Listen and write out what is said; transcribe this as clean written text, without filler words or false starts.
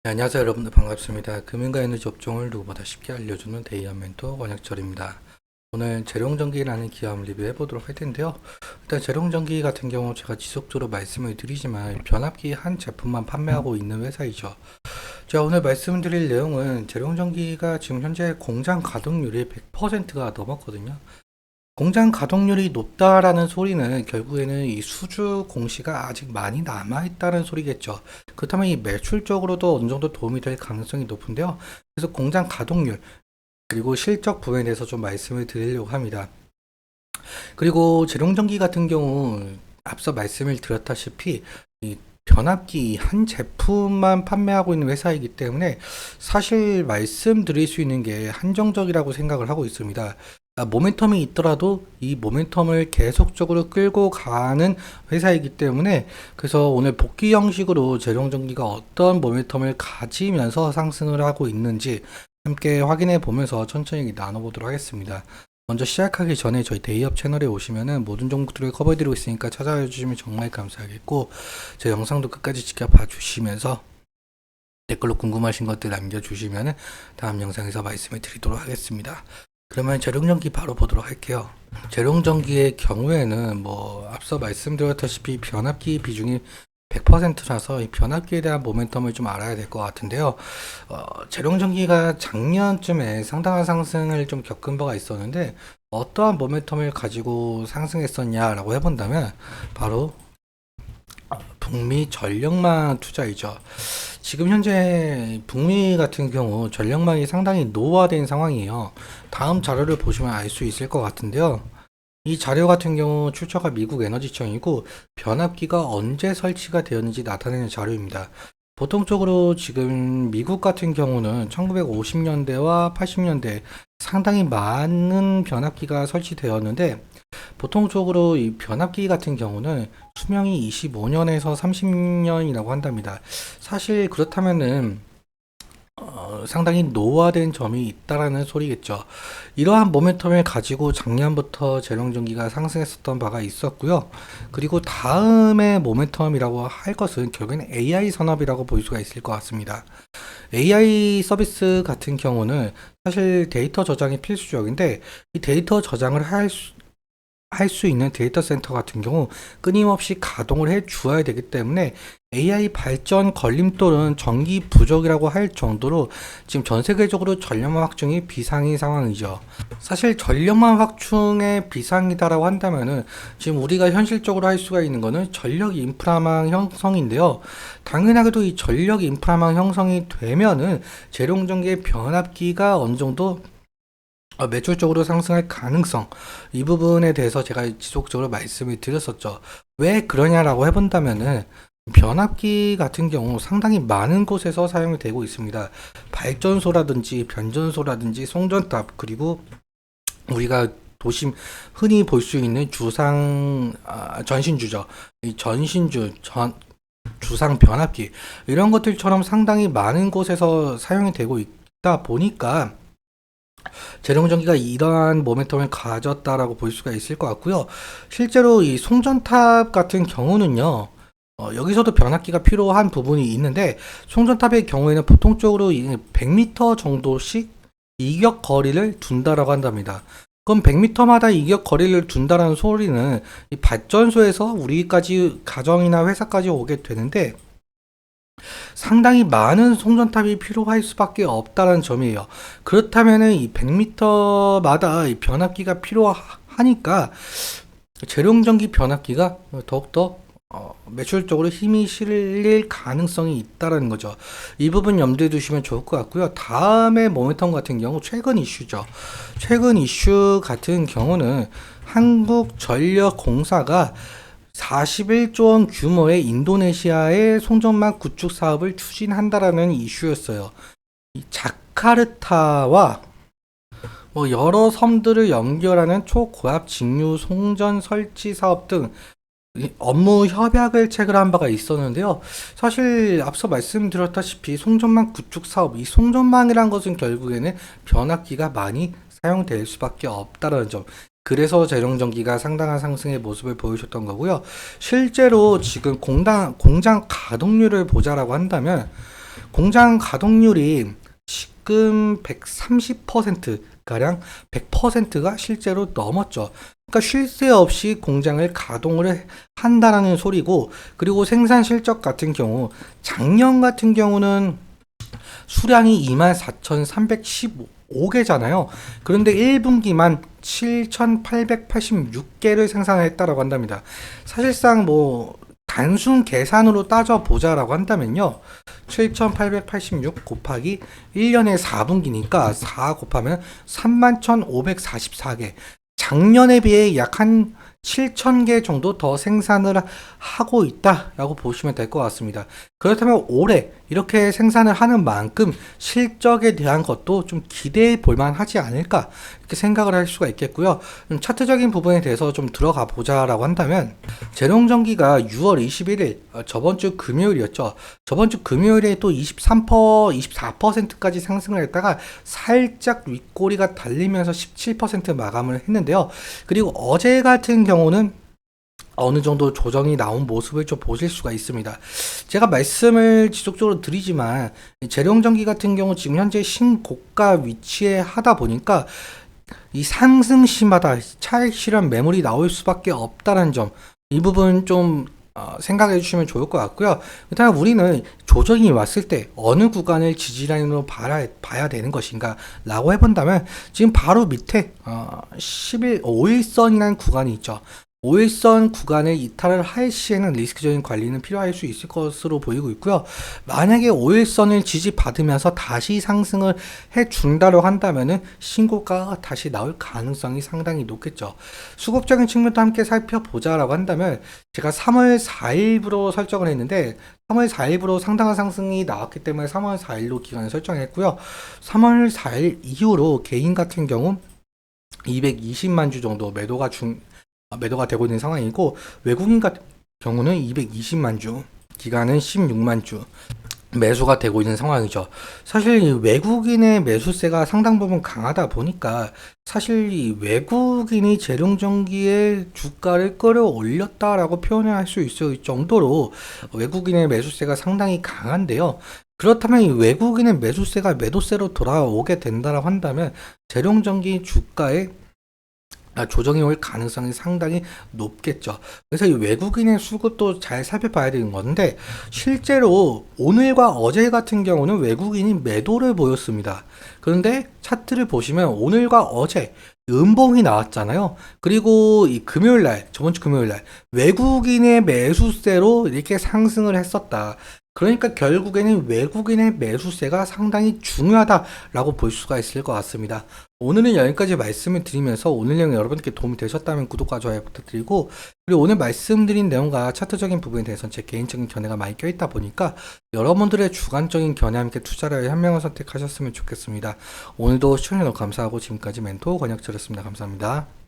네, 안녕하세요 여러분들 반갑습니다. 금융과 에너지 업종을 누구보다 쉽게 알려주는 데이한 멘토 권혁철입니다. 오늘 재룡전기라는 기업 리뷰해 보도록 할 텐데요. 일단 재룡전기 같은 경우 제가 지속적으로 말씀을 드리지만 변압기 한 제품만 판매하고 있는 회사이죠. 제가 오늘 말씀드릴 내용은 재룡전기가 지금 현재 공장 가동률이 100%가 넘었거든요. 공장 가동률이 높다라는 소리는 결국에는 이 수주 공시가 아직 많이 남아있다는 소리겠죠. 그렇다면 이 매출적으로도 어느 정도 도움이 될 가능성이 높은데요. 그래서 공장 가동률, 그리고 실적 부분에 대해서 좀 말씀을 드리려고 합니다. 그리고 재룡전기 같은 경우, 앞서 말씀을 드렸다시피, 이 변압기 한 제품만 판매하고 있는 회사이기 때문에 사실 말씀드릴 수 있는 게 한정적이라고 생각을 하고 있습니다. 모멘텀이 있더라도 이 모멘텀을 계속적으로 끌고 가는 회사이기 때문에, 그래서 오늘 복귀 형식으로 재룡전기가 어떤 모멘텀을 가지면서 상승을 하고 있는지 함께 확인해 보면서 천천히 나눠보도록 하겠습니다. 먼저 시작하기 전에 저희 데이업 채널에 오시면은 모든 종목들을 커버해드리고 있으니까 찾아와 주시면 정말 감사하겠고, 제 영상도 끝까지 지켜봐 주시면서 댓글로 궁금하신 것들 남겨주시면은 다음 영상에서 말씀을 드리도록 하겠습니다. 그러면 재룡전기 바로 보도록 할게요. 재룡전기의 경우에는 앞서 말씀드렸다시피 변압기 비중이 100%라서 이 변압기에 대한 모멘텀을 좀 알아야 될 것 같은데요. 재룡전기가 작년쯤에 상당한 상승을 좀 겪은 바가 있었는데, 어떠한 모멘텀을 가지고 상승했었냐라고 해본다면 바로 북미 전력망 투자이죠. 지금 현재 북미 같은 경우 전력망이 상당히 노후화된 상황이에요. 다음 자료를 보시면 알 수 있을 것 같은데요. 이 자료 같은 경우 출처가 미국 에너지청이고 변압기가 언제 설치가 되었는지 나타내는 자료입니다. 보통적으로 지금 미국 같은 경우는 1950년대와 80년대 상당히 많은 변압기가 설치되었는데, 보통적으로 이 변압기 같은 경우는 수명이 25년에서 30년이라고 한답니다. 사실 그렇다면은 상당히 노후화된 점이 있다라는 소리겠죠. 이러한 모멘텀을 가지고 작년부터 재룡전기가 상승했었던 바가 있었고요. 그리고 다음에 모멘텀이라고 할 것은 결국에는 AI 산업이라고 볼 수가 있을 것 같습니다. AI 서비스 같은 경우는 사실 데이터 저장이 필수적인데, 이 데이터 저장을 할 수 있는 데이터 센터 같은 경우 끊임없이 가동을 해 주어야 되기 때문에 AI 발전 걸림돌은 전기 부족이라고 할 정도로 지금 전 세계적으로 전력망 확충이 비상인 상황이죠. 사실 전력망 확충의 비상이다라고 한다면은 지금 우리가 현실적으로 할 수가 있는 거는 전력 인프라망 형성인데요. 당연하게도 이 전력 인프라망 형성이 되면은 재룡전기의 변압기가 어느 정도 매출적으로 상승할 가능성, 이 부분에 대해서 제가 지속적으로 말씀을 드렸었죠. 왜 그러냐라고 해본다면은 변압기 같은 경우 상당히 많은 곳에서 사용이 되고 있습니다. 발전소라든지 변전소라든지 송전탑, 그리고 우리가 도심 흔히 볼 수 있는 전신주죠. 이 주상 변압기, 이런 것들처럼 상당히 많은 곳에서 사용이 되고 있다 보니까 재룡전기가 이러한 모멘텀을 가졌다라고 볼 수가 있을 것 같고요. 실제로 이 송전탑 같은 경우는요, 여기서도 변압기가 필요한 부분이 있는데, 송전탑의 경우에는 보통적으로 100m 정도씩 이격 거리를 둔다라고 한답니다. 그럼 100m마다 이격 거리를 둔다라는 소리는 이 발전소에서 우리까지 가정이나 회사까지 오게 되는데, 상당히 많은 송전탑이 필요할 수밖에 없다는 점이에요. 그렇다면은 이 100m마다 이 변압기가 필요하니까 재룡전기 변압기가 더욱더 매출적으로 힘이 실릴 가능성이 있다는 거죠. 이 부분 염두에 두시면 좋을 것 같고요. 다음에 모멘텀 같은 경우 최근 이슈죠. 최근 이슈 같은 경우는 한국전력공사가 41조 원 규모의 인도네시아의 송전망 구축 사업을 추진한다라는 이슈였어요. 이 자카르타와 여러 섬들을 연결하는 초고압 직류 송전 설치 사업 등 업무 협약을 체결한 바가 있었는데요. 사실 앞서 말씀드렸다시피 송전망 구축 사업, 이 송전망이란 것은 결국에는 변압기가 많이 사용될 수밖에 없다는 점. 그래서 재룡전기가 상당한 상승의 모습을 보여줬던 거고요. 실제로 지금 공장 가동률을 보자라고 한다면 공장 가동률이 지금 130%가량 100%가 실제로 넘었죠. 그러니까 쉴 새 없이 공장을 가동을 한다라는 소리고, 그리고 생산 실적 같은 경우 작년 같은 경우는 수량이 24,315개잖아요. 그런데 1분기만 7,886개를 생산했다라고 한답니다. 사실상 뭐 단순 계산으로 따져보자라고 한다면요. 7,886 곱하기 1년에 4분기니까 4 곱하면 31,544개. 작년에 비해 약 한 7,000개 정도 더 생산을 하고 있다라고 보시면 될 것 같습니다. 그렇다면 올해 이렇게 생산을 하는 만큼 실적에 대한 것도 좀 기대해 볼 만하지 않을까, 이렇게 생각을 할 수가 있겠고요. 차트적인 부분에 대해서 좀 들어가 보자라고 한다면, 재룡전기가 6월 21일 저번 주 금요일이었죠. 저번 주 금요일에 또 24%까지 상승을 했다가 살짝 윗꼬리가 달리면서 17% 마감을 했는데요. 그리고 어제 같은 경우는 어느 정도 조정이 나온 모습을 좀 보실 수가 있습니다. 제가 말씀을 지속적으로 드리지만, 재룡전기 같은 경우 지금 현재 신고가 위치에 하다 보니까 이 상승 시마다 차익 실현 매물이 나올 수밖에 없다는 점, 이 부분 좀 생각해 주시면 좋을 것 같고요. 그다음 우리는 조정이 왔을 때 어느 구간을 지지라인으로 봐야 되는 것인가 라고 해본다면, 지금 바로 밑에 5일선이라는 구간이 있죠. 5일선 구간을 이탈을 할 시에는 리스크적인 관리는 필요할 수 있을 것으로 보이고 있고요. 만약에 5일선을 지지받으면서 다시 상승을 해준다고 한다면은 신고가가 다시 나올 가능성이 상당히 높겠죠. 수급적인 측면도 함께 살펴보자라고 한다면, 제가 3월 4일부로 설정을 했는데 3월 4일부로 상당한 상승이 나왔기 때문에 3월 4일로 기간을 설정했고요. 3월 4일 이후로 개인 같은 경우 220만 주 정도 매도가 되고 있는 상황이고, 외국인 같은 경우는 220만 주, 기간은 16만 주 매수가 되고 있는 상황이죠. 사실 이 외국인의 매수세가 상당 부분 강하다 보니까, 사실 이 외국인이 재룡전기의 주가를 끌어올렸다라고 표현을 할 수 있을 정도로 외국인의 매수세가 상당히 강한데요. 그렇다면 이 외국인의 매수세가 매도세로 돌아오게 된다고 한다면, 재룡전기 주가에 조정이 올 가능성이 상당히 높겠죠. 그래서 이 외국인의 수급도 잘 살펴봐야 되는 건데, 실제로 오늘과 어제 같은 경우는 외국인이 매도를 보였습니다. 그런데 차트를 보시면 오늘과 어제 음봉이 나왔잖아요. 그리고 이 금요일날, 저번 주 금요일날 외국인의 매수세로 이렇게 상승을 했었다. 그러니까 결국에는 외국인의 매수세가 상당히 중요하다라고 볼 수가 있을 것 같습니다. 오늘은 여기까지 말씀을 드리면서, 오늘 내용 여러분께 도움이 되셨다면 구독과 좋아요 부탁드리고, 그리고 오늘 말씀드린 내용과 차트적인 부분에 대해서는 제 개인적인 견해가 많이 껴있다 보니까 여러분들의 주관적인 견해와 함께 투자를 현명한 선택하셨으면 좋겠습니다. 오늘도 시청해주셔서 감사하고, 지금까지 멘토 권혁철이었습니다. 감사합니다.